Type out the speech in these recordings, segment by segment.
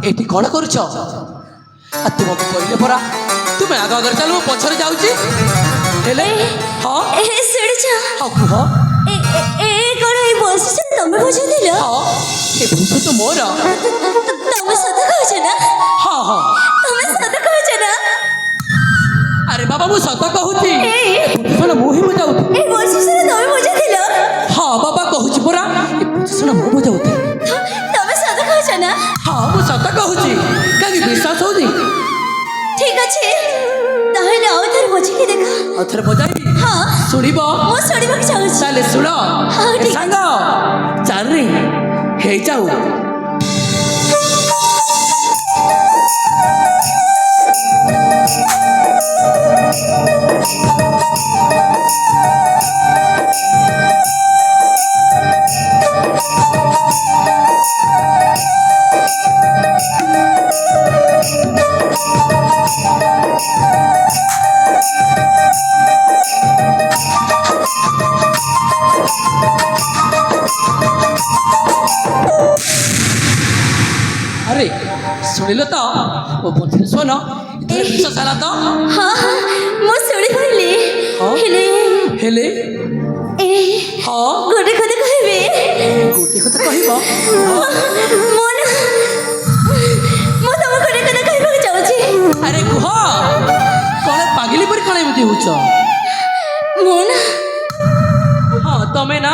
এটি কଣ করছ? আর তোমাকে কইলে পরা তুমি আগ আগে চালু পছরে যাউছি হেলে হ্যাঁ শুଣିছ হ্যাঁ কুহ কଣ এই বয়সে তুমি বুঝুଥିଲ? হ্যাঁ এ ভূত তো মোর। তুমি সତ কହୁଛ না? হ্যাঁ হ্যাঁ তুমি সତ কହୁଛ না? আরে বাবা মু সত কহুছি ভূত মু হি বুঝাউছি। এই বয়সে তুমি বুঝুଥିଲ? হ্যাঁ বাবা কহুছি পরা এ ভূত মু বুঝাউছি। তুমি সତ কହୁଛ না? হ্যাঁ মু সত কহুছি কাকি বিশ্বাস হউনি? ঠিক আছে তাহলে ଆଉ ଥରେ ବୁଝିକି ଦେଖ। ଆଉ ଥରେ ବଜାଇ ହଁ ଶୁଣିବ? ମୁଁ ଶୁଣିବାକୁ ଚାହୁଁଛି। ତାହେଲେ ଶୁଣ ହଉ, ଏ ଠିକ ସାଙ୍ଗ ଚାରି ହେଇଯାଉ। আরে শুনিল তো ও বন্ধু শোন এতে বিশ্বাস ହେଲା ତ? ହଁ ହଁ ମୁଁ ଶୁଣିପାରିଲି। ହଁ? ହେଲେ ହେଲେ ଏ ହଁ ଗୋଟେ କଥା କହିବି। ଗୋଟେ କଥା କହିବ? ମୁଁ ନା ମୁଁ ତମକୁ ଗୋଟେ କଥା କହିବାକୁ ଚାହୁଁଛି। ଆରେ କୁହ କଣ ପାଗିଲି ପରି କଣ ଏମିତି ହଉଛ? ମୁଁ ନା ହଁ ତମେ ନା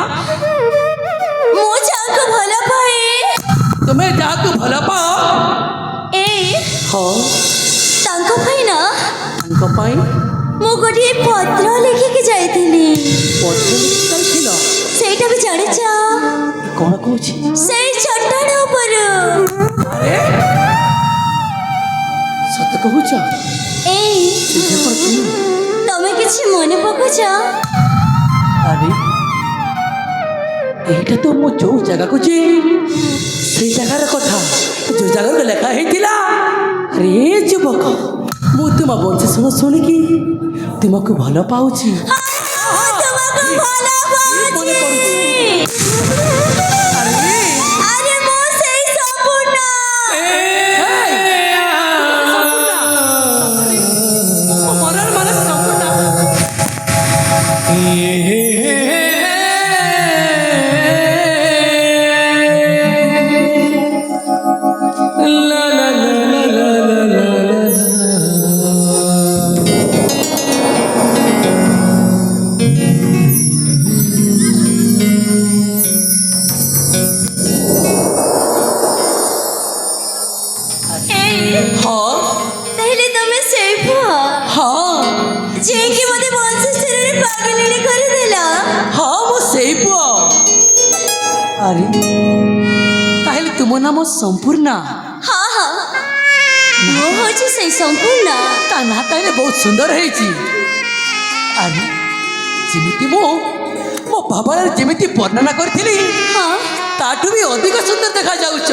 ମୁଁ ଯାହାକୁ ଭଲ ପାଏ ତମେ ଯାହାକୁ ଭଲ ପାଅ ଏଇ ହଁ ତାଙ୍କ ପାଇଁ ନା ତାଙ୍କ ପାଇଁ ମୁଁ ଗୋଟିଏ ପତ୍ର ଲେଖିକି ଯାଇଥିଲି। ପତ୍ର ଲେଖି ଯାଇଥିଲ? ସେଇଟା ବି ଜାଣିଛ କଣ କହୁଛି? ସେଇ ଚଟାଣ ଉପରୁ। ଆରେ ସତ କହୁଛ? ଏଇ ସେଠି କଣ ତୁମେ? ତମେ କିଛି ମନେ ପକାଉଛ? ଆରେ এইটা তো ମୁଁ ଯୋଉ ଜାଗାକୁ ଯିବି ସେଇ ଜାଗାର କଥା ଯୋଉ ଜାଗାକୁ ଲେଖା ହେଇଥିଲା। ଆରେ ଯୁବକ ମୁଁ ତୁମ ବଂଶୀଶୁଣ ଶୁଣିକି ତୁମକୁ ଭଲ ପାଉଛି। ତୁମକୁ ଭଲ ମନେ ପାଉଛି। ପଡୁଛି। ଆରେ ଆରେ ମୁଁ ସେଇ ସମ୍ପୂର୍ଣ୍ଣ ମନର ମନ ସମ୍ପୂର୍ଣ୍ଣ ହଁ ତାହେଲେ ତମେ ସେଇ ପୁଅ ହଁ ଯିଏକି ମୋତେ ବଂଶୀଶ୍ଵରରେ ପାଗଳିନୀ କରିଦେଲ। ହଁ ମୁଁ ସେଇ ପୁଅ। ଆରେ ତାହେଲେ ତୁମ ନାମ ସମ୍ପୂର୍ଣ୍ଣା? ହଁ ହଁ ମୁଁ ହଉଛି ସେଇ ସମ୍ପୂର୍ଣ୍ଣ। ତା ନା ତାହେଲେ ବହୁତ ସୁନ୍ଦର ହେଇଛି। ଆରେ ଯେମିତି ମୁଁ ମୋ ଭାବନାରେ ଯେମିତି ବର୍ଣ୍ଣନା କରିଥିଲି ହଁ ତାଠୁ ବି ଅଧିକ ସୁନ୍ଦର ଦେଖାଯାଉଛ।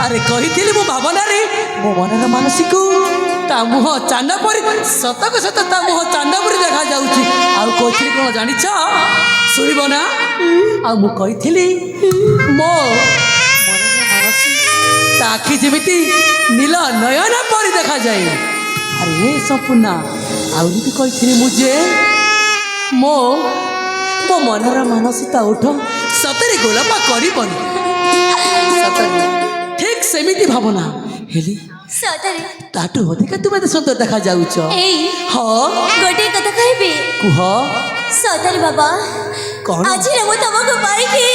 ଆରେ କହିଥିଲି ମୋ ଭାବନାରେ ମୋ ମନର ମାନସିକୁ ତା ମୁହଁ ଚାନ୍ଦ ପରି ସତକୁ ସତ ତା ମୁହଁ ଚାନ୍ଦ ପରି ଦେଖାଯାଉଛି। ଆଉ କହିଥିଲି କ'ଣ ଜାଣିଛ? ଶୁଣିବ ନା? ଆଉ ମୁଁ କହିଥିଲି ମୋ ମନର ମାନସି ତା ଆଖି ଯେମିତି ନୀଳ ନୟନ ପରି ଦେଖାଯାଏ। ଆରେ ସମ୍ପୂର୍ଣ୍ଣା ଆହୁରି ବି କହିଥିଲି ମୁଁ ଯେ ମୋ ମୋ ମନର ମାନସିକତା ଉଠ ସତରେ ଗୋଲାପ କରିବନି। ସତରେ ଠିକ୍ ସେମିତି ଭାବନା ହେଲେ ସତରେ ତାଠୁ ଅଧିକା ତୁମେ ଏତେ ସୁନ୍ଦର ଦେଖାଯାଉଛ। ଏଇ ହଁ ଗୋଟିଏ କଥା କହିବି। କୁହ। ସତରେ ବାବା କ'ଣ? ଆଜି ମୁଁ ତମକୁ ପାଇକି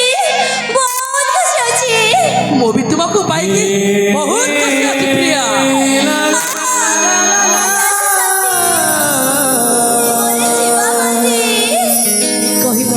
ବହୁତ ଖୁସି ଅଛି। ମୁଁ ବି ତୁମକୁ ପାଇକି ବହୁତ ଖୁସି ଅଛି ପ୍ରିୟା। ମୋର ଜୀବନ କହିବ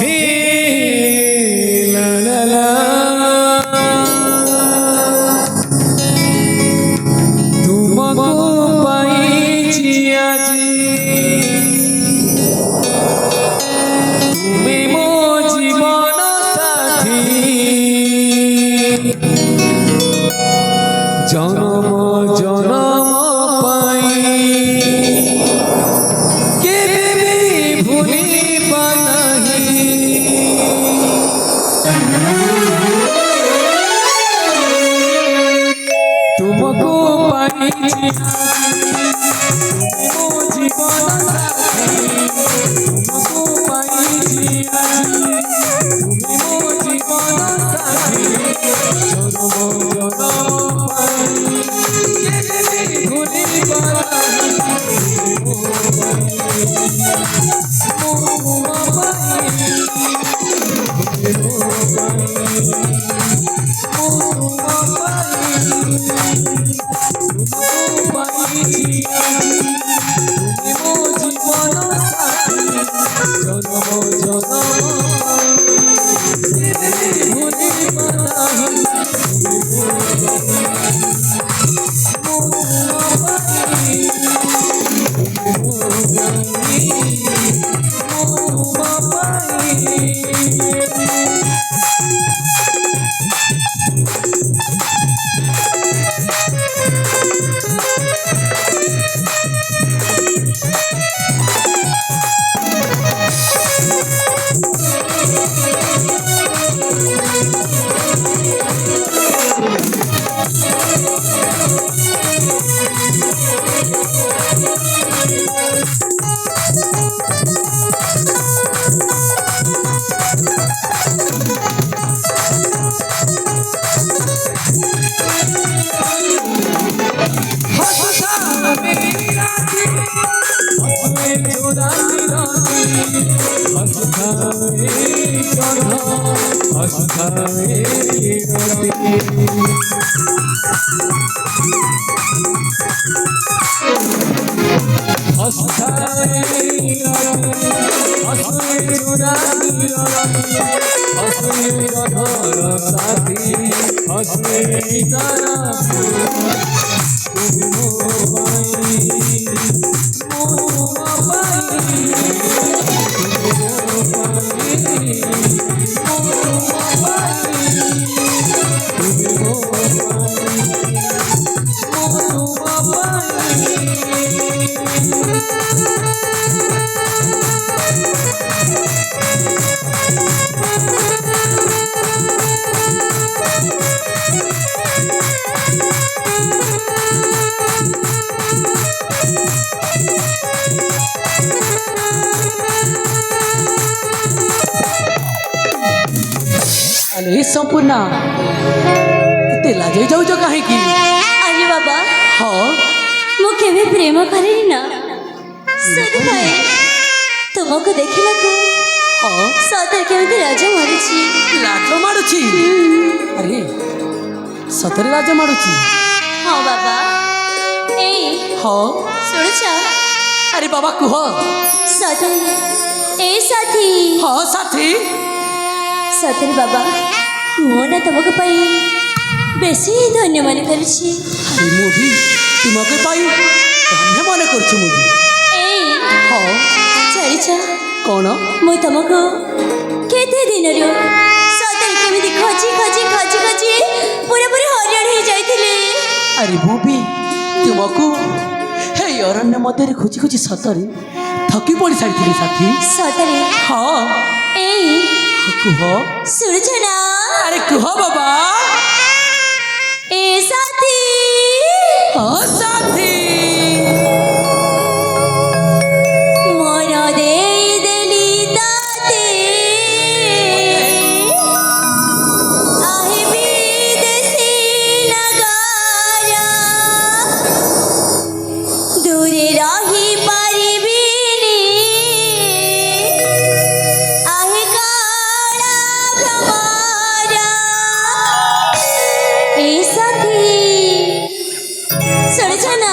अरे संपूर्ण ଏତେ ଲାଜେଇ ଯାଉଛ କାହିଁକି? अरे बाबा ହଁ ମୁଁ କେବେ ପ୍ରେମ କରେନି ନା ସେଥିପାଇଁ ତୁମକୁ ଦେଖିଲାକୁ ହଁ ସତରେ କେମିତି ଲାଜ ମାରୁଛି। ଲାଜ ମାଡୁଛି? ଆରେ ସତରେ ଲାଜ ମାଡୁଛି? ହଁ ବାବା ଏଇ ହଁ ଶୁଣୁଛ ଆରେ ବାବା କୁହ। ସତରେ ଏଇ ସାଥୀ ହଁ ସାଥୀ ସତରେ ବାବା ମୁଁ ନା ତୁମକୁ ପାଇଁ ବେଶୀ ଧନ୍ୟ ମନେ କରୁଛି। ଆରେ ମୁଁ ବି ତୁମକୁ ପାଇ ଧନ୍ୟ ମନେ କରୁଛି। ମୁଁ ବି ଏଇ ହଁ ଜାଣିଛ କ'ଣ? ମୁଁ ତୁମକୁ କେତେ ଦିନରୁ ସତରେ କେମିତି ଖୋଜି ଖୋଜି ଖୋଜି ଖୋଜି ପୁରାପୁରି ହଇରାଣ ହେଇଯାଇଥିଲି। ଆରେ ମୁଁ ବି ତୁମକୁ ହେଇ ଅରଣ୍ୟ ମଧ୍ୟରେ ଖୋଜି ଖୋଜି ସତରେ ଥକି ପଡ଼ି ସାରିଥିଲି ସାଥୀ। ସତରେ ହଁ ଏଇ କୁହ। ଶୁଣୁଛ ନା ଆରେ କୁହ ବାବା। ଏ ସାଥୀ ହଁ ସାଥୀ ମନ ଦେଇଦେଲି ତାତେ ଆହି ବିଦେଶୀ ନଗର ଦୂରେ ରହି ପାରିବିନି ଆହି କାଳ ଭ୍ରମର ଏ ସାଥୀ ଶୁଣୁଛ ନା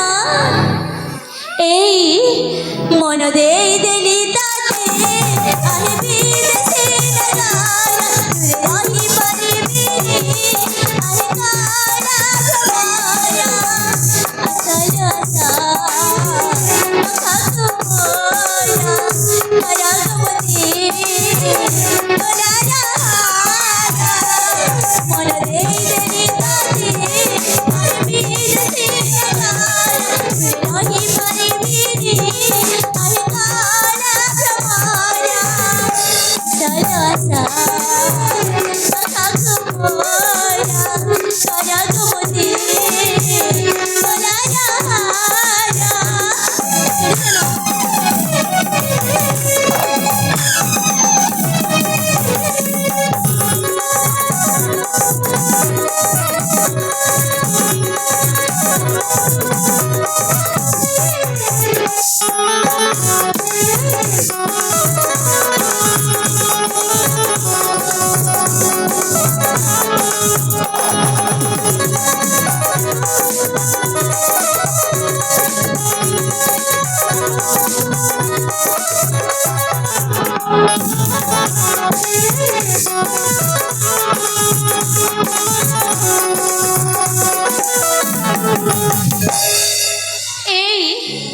এই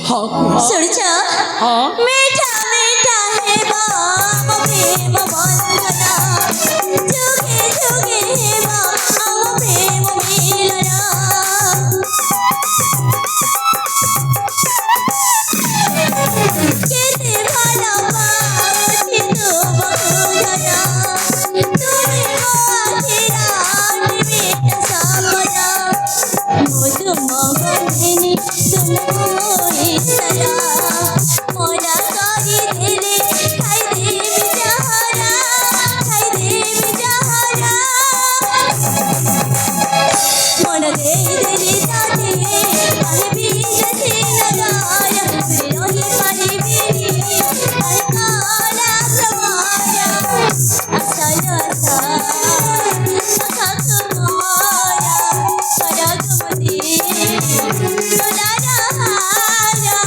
ହଁ କୁହ শুনছ ହଁ মিঠা মিঠা হেবা মো প্রেম বন্ধনা যুগে যুগে হেবা আম প্রেম মিলনা কেতে ভালোবাসি তোমাকে জানা তুমি মো আখিরার মিঠা সপনা মধু মগধিনী তুমি মোরে সারা মোরা করি দিলে খাই দেবি যাহারা খাই দেবি যাহারা মোরা দেই দেলি তাতে পারবি গেছে নগারা রহি পারিবিনি আর কালা সমারা আসল আসা সখা তোমারা পরাগমতি সোনারা হারা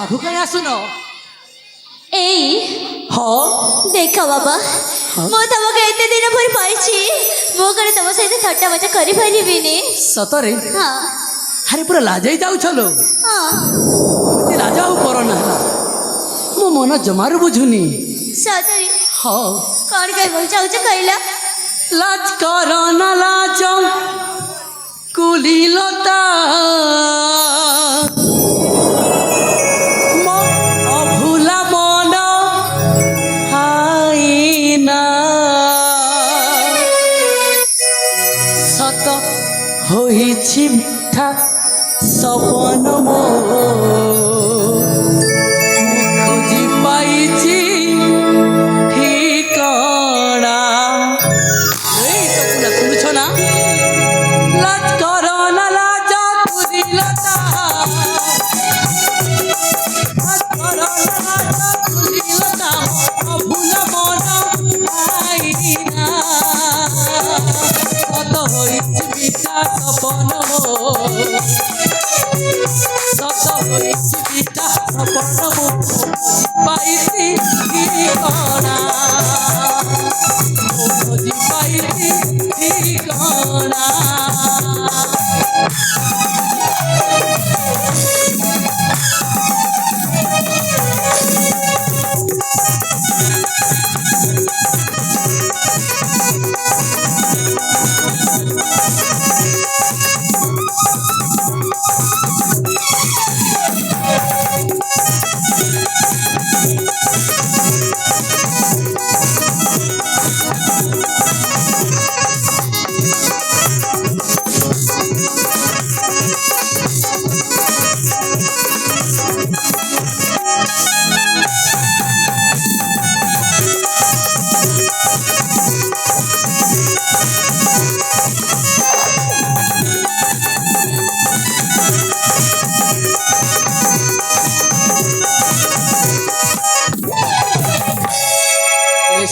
ଆଗକୁ କାହିଁ ଆସୁନ এই ହଁ ଦେଖ ବାବା ମୁଁ ତମକୁ ଏତେ ଦିନ ପରେ ପାଇଛି ମୁଁ କଣ ତମ ସହିତ ଥଟ୍ଟା ମଜା କରିପାରିବିନି ସତରେ ହଁ ଆରେ ପୁରା ଲାଜେଇ ଯାଉଛଲୋ ହଁ ଏତେ ଲାଜ ଆଉ କରନା ମୋ ମନ ଜମାରୁ ବୁଝୁନି ସତରେ ହଁ କଣ କହିବାକୁ ଚାହୁଁଛ କହିଲ লাজ কর না লাজ কুলিলতা অভুলা মন হাইনা সত হইছি মিঠা সপন মো খুঁজি পাইছি ঠিকনা এই তো পুরা শুনছ না লাজ কর না লাজ কুলিলতা লাজ কর না লাজ কুলিলতা অভুল মন আইনা কত হইছি মিঠা সপন সত হইছি মিঠা সপন পাইছি ঠিকনা খুঁজি পাইছি ঠিকনা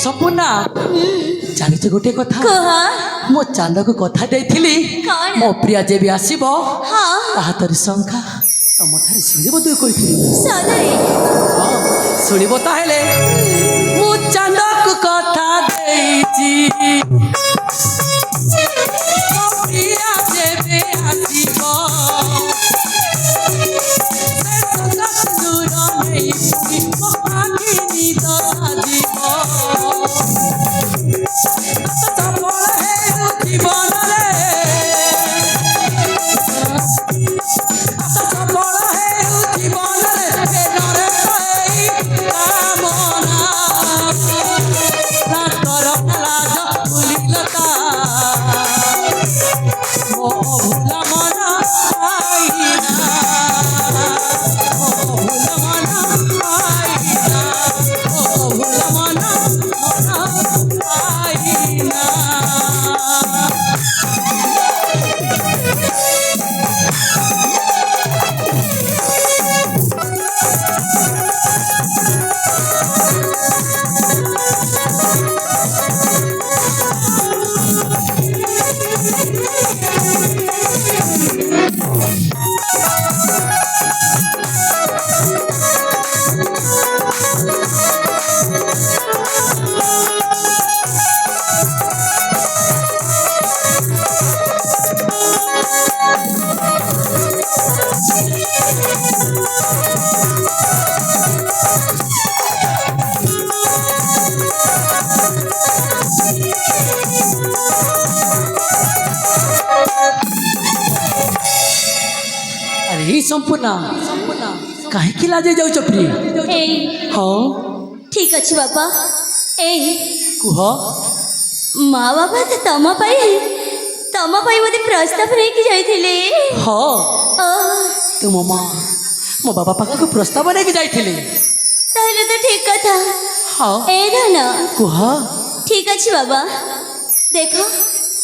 ସପନା ଜାଣିଛ ଗୋଟେ କଥା କୁହ ମୋ ଚାନ୍ଦକୁ କଥା ଦେଇଥିଲି କଣ? ମୋ ପ୍ରିୟା ଯେବେ ଆସିବ ହଁ ତା ହାତରେ ଶଙ୍ଖା ତମଠାରେ ସିନ୍ଦୁର ଦୁଇ କରିଥିଲି ସତରେ ହଁ ଶୁଣିବ ତାହେଲେ ମୁଁ ଚାନ୍ଦକୁ କଥା ଦେଇଛି ମୋ ପ୍ରିୟା ଯେବେ ଆସିବ ସେ ଶଙ୍ଖା ସିନ୍ଦୁର ନେଇ ପୁଣି ମୋ ଆଖି ନିଦ ସାଜିବ ଜୀବନରେ ও ভোলা মনা আইনা ও ভোলা মনা আইনা ও ভোলা মনা আইনা अरे संपूर्ण काहे लाजे जाऊच प्रिय এই हाँ ঠিক ଅଛି ବାପା এই कुह ମା ବାପା ତ ତମ ପାଇଁ ମୋତେ ପ୍ରସ୍ତାବ ନେଇକି ଯାଇଥିଲେ हाँ ଓଃ, तुम माँ मो बाबा पाखा को प्रस्ताव लेके जाइथिले ତାହେଲେ ତ ଠିକ କଥା हाँ ଏ ଧନ कुह ଠିକ ଅଛି ବାବା ଦେଖ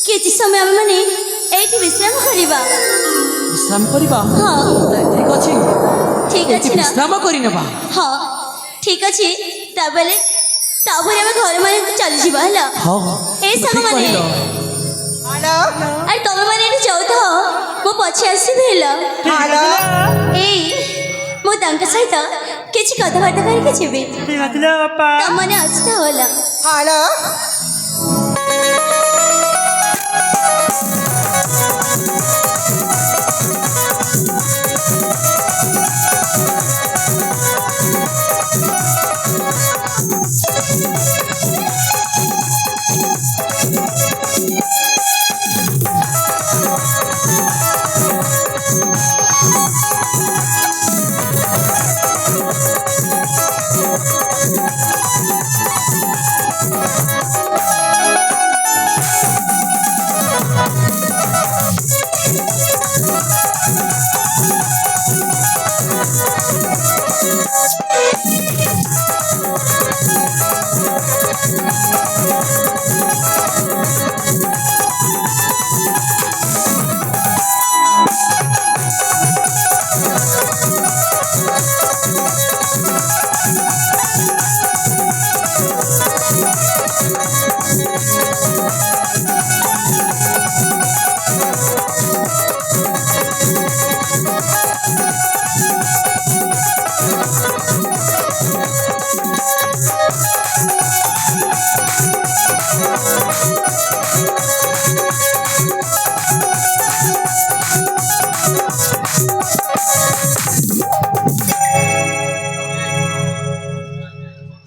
କିଛି ସମୟ ଆମେମାନେ ଏଇଠି ବିଶ୍ରାମ କରିବା विश्राम करबा ହଁ ठीक अछि ଠିକ ଏଠି ଅଛି ନା विश्राम କରିନବା ହଁ ଠିକ ଅଛି ତାପରେ ଆମେ ଘର ମାନଙ୍କୁ ଚାଲିଯିବା ହେଲା हाँ এই ठीक ସାଙ୍ଗମାନେ କହିଲ। ଆରେ ତମେ ମାନେ ଏଠି ଯାଉଥାଅ ମୁଁ ପଛେ ଆସିବି ହେଲା ଏଇ ମୁଁ ତାଙ୍କ ସହିତ କିଛି କଥାବାର୍ତ୍ତା କରିକି ଯିବି ତମମାନେ ଆସିଥାଅ ହେଲା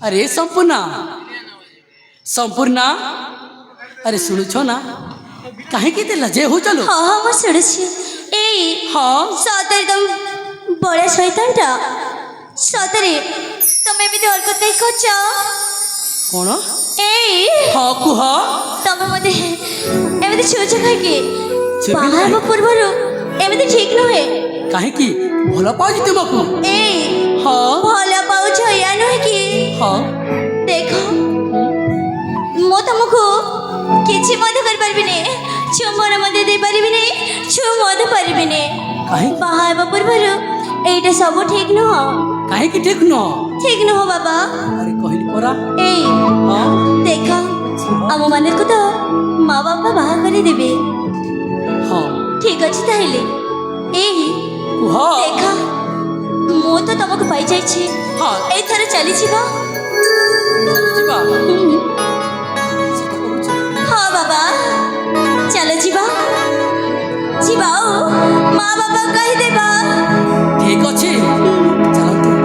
अरे संपूर्ण अरे शुणुछ ना कहीं लजे हो चलो ହଁ ହଁ ମୁଁ ଶୁଣୁଛି ଏଇ हाँ ସତରେ ତମ ବଢ଼ିଆ ଶୈତାନଟା ସତରେ ତମେ ଏମିତି ହରକତ କାଇଁ କରୁଛ कौन ଏଇ हाँ कुह ତମେ ମୋତେ ଏମିତି ଛୁଉଁଛ କାହିଁକି ଛୁଇଁବି ବାହା ହେବା ନାହିଁ। ପୂର୍ବରୁ ଏମିତି ଠିକ ନୁହେଁ कहीं भल पाऊँ तुमको ଏଇ हाँ ଭଲ ପାଉଛ ଏଇଆ ନୁହେଁ କି हाँ ଦେଖ ମୁଁ ତମକୁ କିଛି ମଧ୍ୟ କରିପାରିବିନି ଚୁମ୍ବନ ମଧ୍ୟ ଦେଇପାରିବିନି ଛୁଁ ମଧ୍ୟ ପାରିବିନି କାହିଁ? ବାହା ହେବା ପୂର୍ବରୁ ଏଇଟା ସବୁ ଠିକ ନୁହଁ कहीं ठीक न ଠିକ ନୁହଁ ବାବା अरे कहली परा ଏଇ हाँ ଦେଖ ଆମମାନଙ୍କୁ ତ ମା ବାପା ବାହା କରିଦେବେ हाँ ଠିକ ଅଛି ତାହେଲେ ଏଇ कुह ଦେଖ ମୁଁ ତ ତମକୁ ପାଇଯାଇଛି हाँ ଏଇଥର ଚାଲିଯିବ ଯିବା ହୁଁ। ସେଟା କରୁଛି ହଁ ବାବା ଚାଲ ଯିବା ଯିବା ଆଉ ମା ବାପା କହିଦେବା ଠିକ ଅଛି ଚାଲନ୍ତୁ